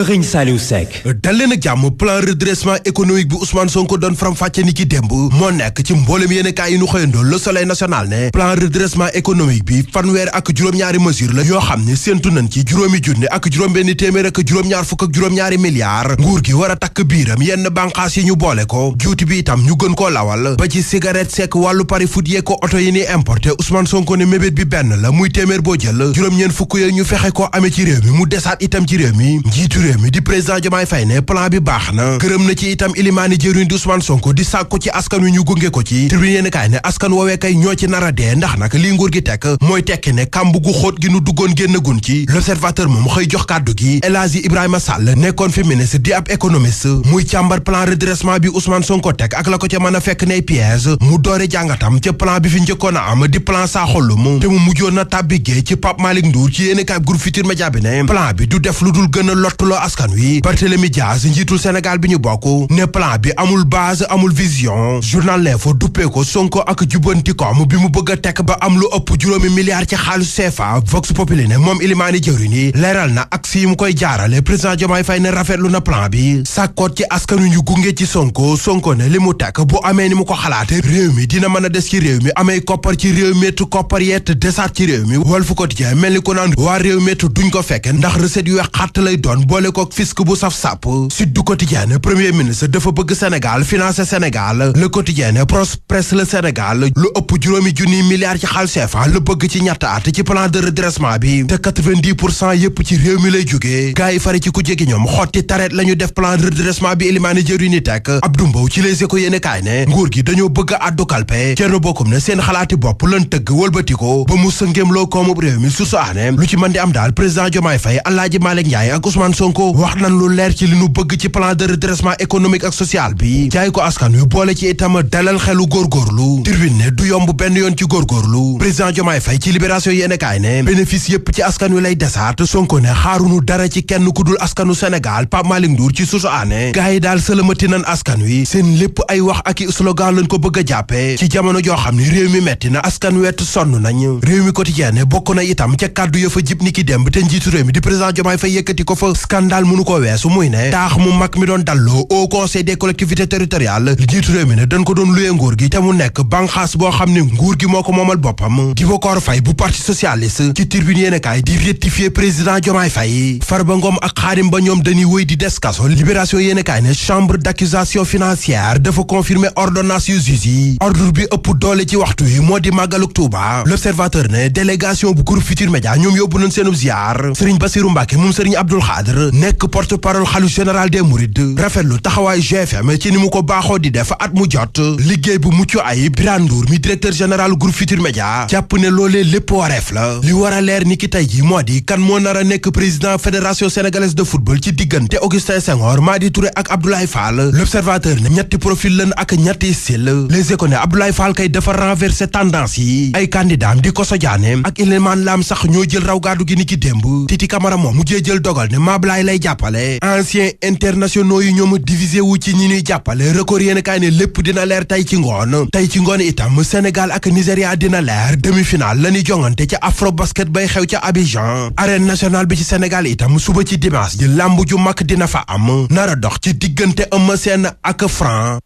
Serigne Saliou Seck dalee nag jàmm plan redressement économique bi Ousmane Sonko doon faram-fàcce ni ki démb moo nekk ci mboolem yéenekaay yi nu xëyandoo Le Soleil national ne plan redressement économique bi fanweer ak juróom-ñaari mesure la yoo xam ne séentu nañ ci juróomi junni ak juróom-benn téeméer ak juróom-ñaar fukk ak juróom-ñaari milliards nguur gi war a takk biiram yenn bànqaas yi ñu boole ko juuti bi itam ñu gën koo lawal ba ci cigarette sec wàllu pari foot yee ko oto yi ni importé Ousmane Sonko ne mébét bi benn la muy téeméer boo jël juróom-ñeen fukk ya ñu fexe ko amee ci réew mi mu desaat itam ci réew mi mi di président Diomaye Faye ne plan bi baax na gërëm na ci itam ilimaani jëriñ di Ousmane Sonko di sàkku ci askan wi ñu gunge ko ci tribune yéen kaay ne askan woowee kay ñoo ci nar a dee ndax nag lii nguur gi tekk mooy tekki ne kàmb gu xóot gi nu duggoon génn gun ci l'observateur moom xëy jox kàddu gi El Hadji Ibrahima Sall nekkoon fi ministre di ab économiste muy càmbar plan redressement bi Ousmane Sonko teg ak la ko ca mën a fekk ne piège mu doore jàngatam ca plan bi fi njëkkoon a am di plan Saxolum te mu mujjoon na tàbbi géej ci Pape Malick Ndour ci yéen kaay groupe Futurs Médias bi ne plan bi du def lu dul gën a lottuloo askan wi Barthélémy Dias njiitul Sénégal bi ñu bokk ne plan bi amul base amul vision journal L'Info duppee ko Sonko ak jubbanti koom bi mu bëgg a tekk ba am lu ëpp juróomi milliards ci xaalis CFA Vox Populi ne moom ilimaani jëwriñ yi leeral na ak si mu koy jaarale président Diomaye Faye ne rafetlu na plan bi sàkkoot ci askanu ñu gunge ci Sonko ne li mu tekk bu amee ni mu ko xalaate réew mi dina mën a des ci réew mi amee koppar ci réew mi te koppar yett desaat ci réew mi Walf Quotidien mel ni ko naan waa réew mi duñ ko fekke ndax recette yu xatt lay doon boole ko fisc bu saf sàpp Sud du Quotidien premier ministre dafa bëgg Sénégal financer Sénégal Le Quotidien presse le Sénégal lu ëpp juróomi junni milliards ci xaalis CFA la bëgg ci ñett at ci plan de redressement bi te 90% yëpp ci réew mi lay jógee gars yi fari ci ku jégi ñoom xotti tareet la ñu def plan de redressement bi ilimaani jëriñ ni teg Abdou Mbow ci Les Échos yéene kaay ne nguur gi dañoo bëgg a addu kalpe Thierno Bocoum ne seen xalaati bopp lan tëgg wëlbati ko ba mu sëngéemloo koomub réew mi su aane lu ci mën di am daal président Diomaye Faye Alaaji Malick Ndiaye ak Ousmane Sonko wax nan lu leer ci li nu bëgg ci plan de redressement économique ak social bi jaay ko askan wi boole ci itam dalal xelu góorgóorlu Tribune ne du yomb benn yoon ci góorgóorlu président Diomaye Faye ci Libération yéene kaay ne bénéfice yépp ci askan wi lay desaat Sonko ne xaarunu dara ci kenn ku dul askanu Sénégal Pape Malick Ndour ci Source A ne gars yi daal sëlëmati nan askan wi seen lépp ay wax ak i slogan lañ ko bëgg a jàppe ci jamono joo xam ne réew mi metti na askan wet sonn nañ réew mi quotidien ne bokk na itam ca kàddu ya fa jib ni ki démb te njiitu réew mi di président Diomaye Faye yëkkati ko fa scandale mënu ko weesu muy ne taax mu mag mi doon dalloo au conseil des collectivités territoriales li jiitu réew mi ne dañ ko doon luyee nguur gi te mu nekk banxaas boo xam ne nguur gi moo ko moomal boppam Dibakor Faye bu parti socialiste ci Tribune yéenekaay di rectifier président Diomaye Faye Farba Ngom ak Khadim Ba ñoom dañuy wëy di des kaso Libération yéenekaay ne chambre d'accusation financière dafa confirmer ordonnance yu juge yi ordre bi ëpp doole ci waxtu yi moo di màggaluk Touba L'Observateur ne délégation bu groupe Futurs Médias ñoom yóbbu nañ seenub ziar Serigne Bassirou Mbacké moom Serigne Abdoul Khadr nekk porte-parole khalife général des Mourides rafetlu taxawaay GFM ci ni mu ko baaxoo di def at mu jot liggéey bu mucc ayib Birane Ndour mi directeur général groupe Futurs Médias jàpp ne loolee lépp wareef la li war a leer ni ki tey ji moo di kan moo nar a nekk président fédération sénégalaise de football ci diggante Augustin Senghor Madi Touré ak Abdoulaye Fall L'Observateur ne ñetti profil lan ak ñetti style Les Échos ne Abdoulaye Fall kay dafa renverser tendance yi ay candidat di Koso Diané ak Iliman Lam sax ñoo jël raw gaadu gi ni ki démb Titi Camara moom mujjee jël dogal ne Mablaye lay jàppale anciens internationaux yi ñoom divisé wu ci ñi ñuy jàppale Record yéen kaay ne lépp dina leer tey ci ngoon itam Sénégal ak Nigéria dina leer demi-finale la ñuy jongante ca Afro Basket bay xew ca Abidjan arène nationale bi ci Sénégal itam suba ci dimanche ji làmb ju mag dina fa am nara dox ci diggante Eumeu Sène ak Franc